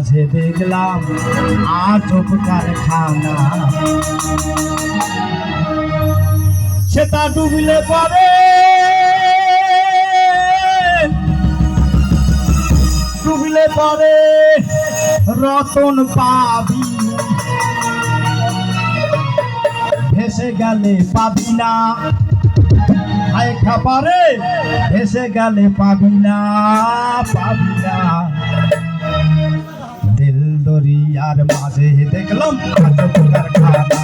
মাঝে দেখলাম আজব কারখানা। সেটা ডুবলে পরে রতন পাবি, ভেসে গেলে পাবি না। আয় খাবারে ভেসে গেলে পাবি না, পাবি না। দিল দরিয়ার মাঝে দেখলাম আজব কারখানা,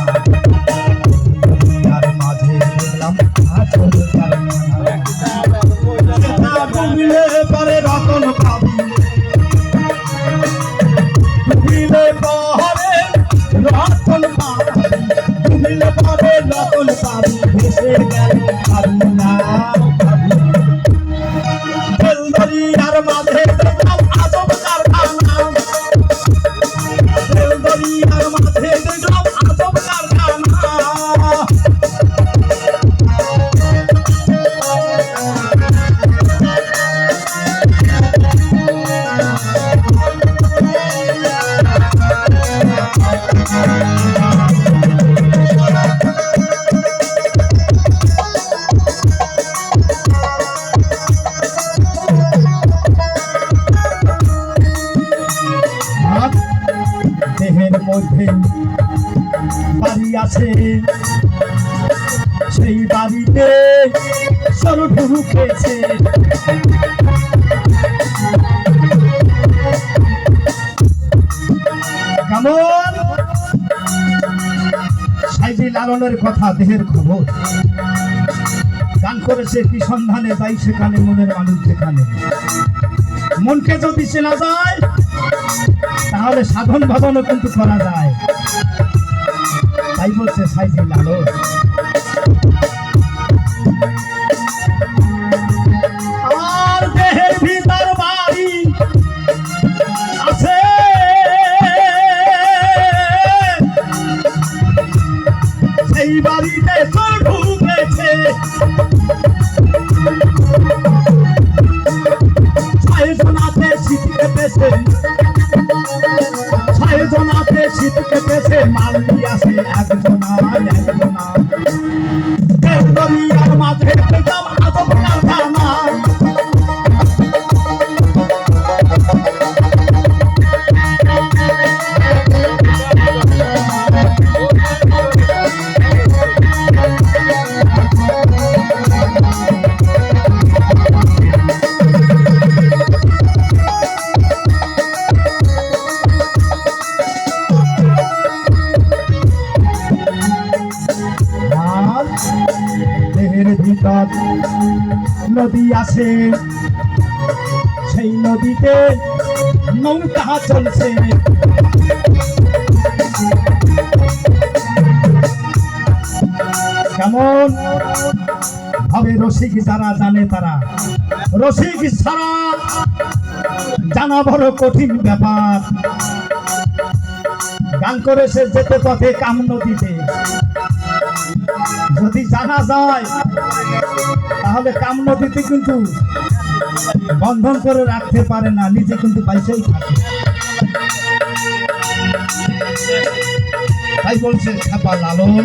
দরিয়ার মাঝে দেখলাম আজব কারখানা। ডুবলে পরে রতন পাবি, ডুবলে পরে রতন পাবি, ডুবলে পরে রতন পাবি, ভেসে গেলে পাবি না, পাবি না। দিল দরিয়ার মাঝে দেখলাম আজব কারখানা, দিল দরিয়ার মাঝে দেখলাম আজব কারখানা। দেহের মধ্যে বাড়ি আছে, সেই বাড়িতে সরু ঢুকেছে। কেমন সাইজি লালনের কথা, দেহের খবর গান করেছে কি সন্ধানে যাই সেখানে, মনের মানুষ যেখানে। মনকে যদি চেনা যায় তাহলে সাধন ভজনও কিন্তু করা যায়, তাই বলছে সাইজি লালন। আর দেহের ভিতর বাড়ি আছে, সেই বাড়িতে ঢুকেছে। ছয়জনাতে শীত কেটেছে, ছয়জনাতে শীত কেটেছে, মাল দিয়াছে একজনা একজনা। দেল দরিয়ার মাঝে দেখলাম আজব কারখানা, দেহের ভিতর নদী আছে, সেই নদীতে নৌকা চলছে। কেমন ভাবে রসিক যারা জানে তারা, রসিক ছাড়া জানা বড় কঠিন ব্যাপার। গান করেছে যেতে পথে কাম নদীতে, যদি জানা যায় তাহলে কাম নদীতে কিন্তু বন্ধন করে রাখতে পারে না, নিজে কিন্তু পাইছেই থাকে। তাই বলছে ছাপা লালন।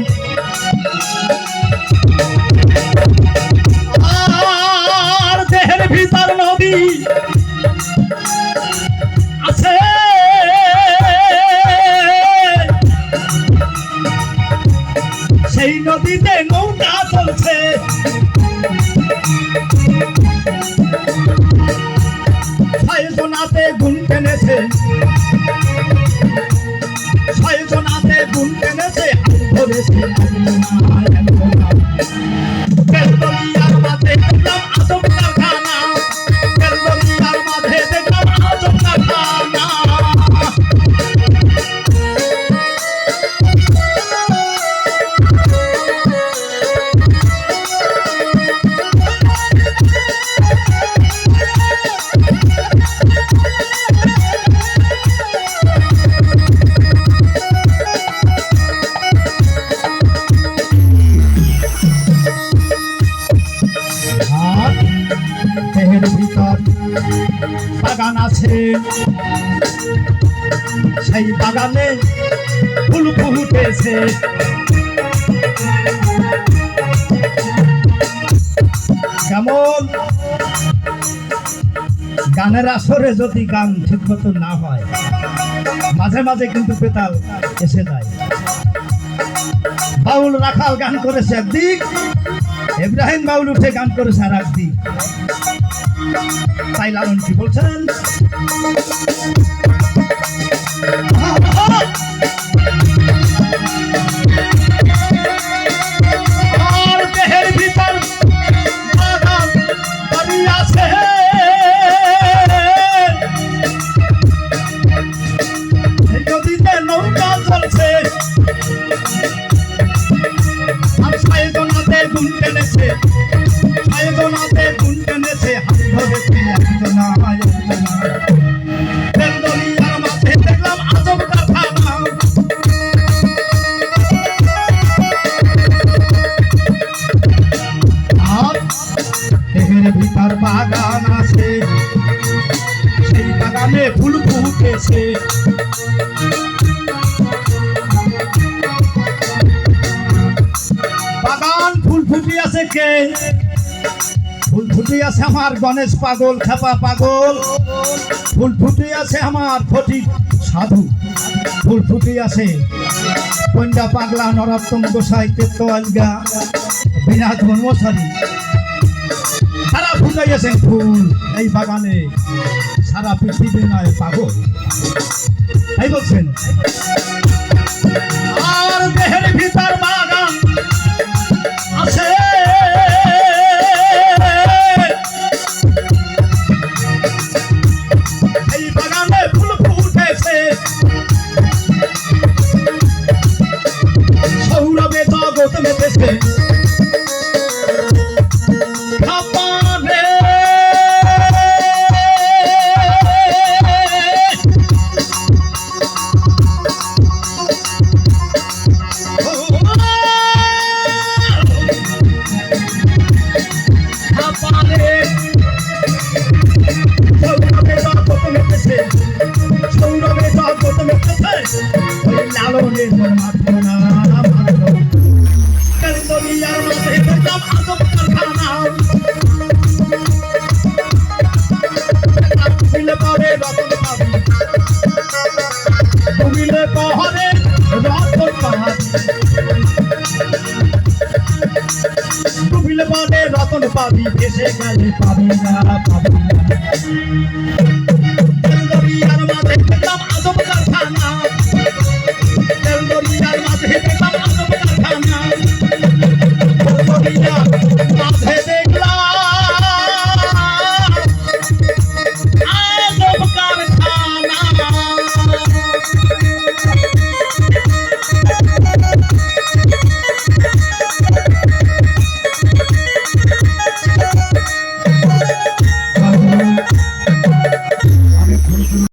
আর দেহের ভিতর নদী আছে, সেই নদীতে নৌকা চলছে। ছয়জনাতে গুণ টেনেছে, ছয়জনাতে গুণ টেনেছে, ধরেছে দেল দরিয়ার মাঝে দেখলাম আজব কারখানা, দেল দরিয়ার মাঝে দেখলাম আজব কারখানা। বাগান আছে, সেই বাগানে ফুল ফুটেছে। কেমন গানের আসরে যদি গান ঠিক মতো না হয়, মাঝে মাঝে কিন্তু বেতাল এসে যায়। বাউল রাখাল গান করেছে একদিক, ইব্রাহিম বাউল উঠে গান করেছে আর একদিক। তাই লালন কি বলছেন, আর দেহের ভিতর বাগান বাড়ি আছে, নদীতে নৌকা চলছে, আর সাইদনাতে গুণ টেনেছে, সাইদনাতে গুণ টেনেছে, হাত ধরেছে একজনা একজনা। বেলদরিয়ার মাঝে দেখলাম আজব কারখানা, আর দেহের ভিতর বাগান আছে, সেই বাগানে ফুল ফুটেছে। বাগান ফুল ফুটিয়াছে কে? ফুল ফুটিয়াছে আমার গণেশ পাগল, খেপা পাগল। ফুল ফুটিয়াছে আমার ফটিক সাধু। ফুল ফুটিয়াছে পঞ্জা পাগলা, নরোত্তম গোসাই, তেত্ত আলগা, বিনাথ ব্রহ্মচারী। সারা ফুটাইয়াছেন ফুল এই বাগানে, সারা পৃথিবী নয় পাগল। এই বলছেন, আর দেহের ভিতর বাগান আছে, এই বাগানে ফুল ফুটেছে। সৌরভে জগৎ মেতেছে, লালনের মাত্র না মাত্র। বেলদরিয়ার মাঝে দেখলাম আজব কারখানা, ডুবিলে পরে রতন পাবি, ডুবিলে পরে রতন পাবি, ডুবিলে পরে রতন পাবি, ভেসে গেলে পাবি না, পাবি না।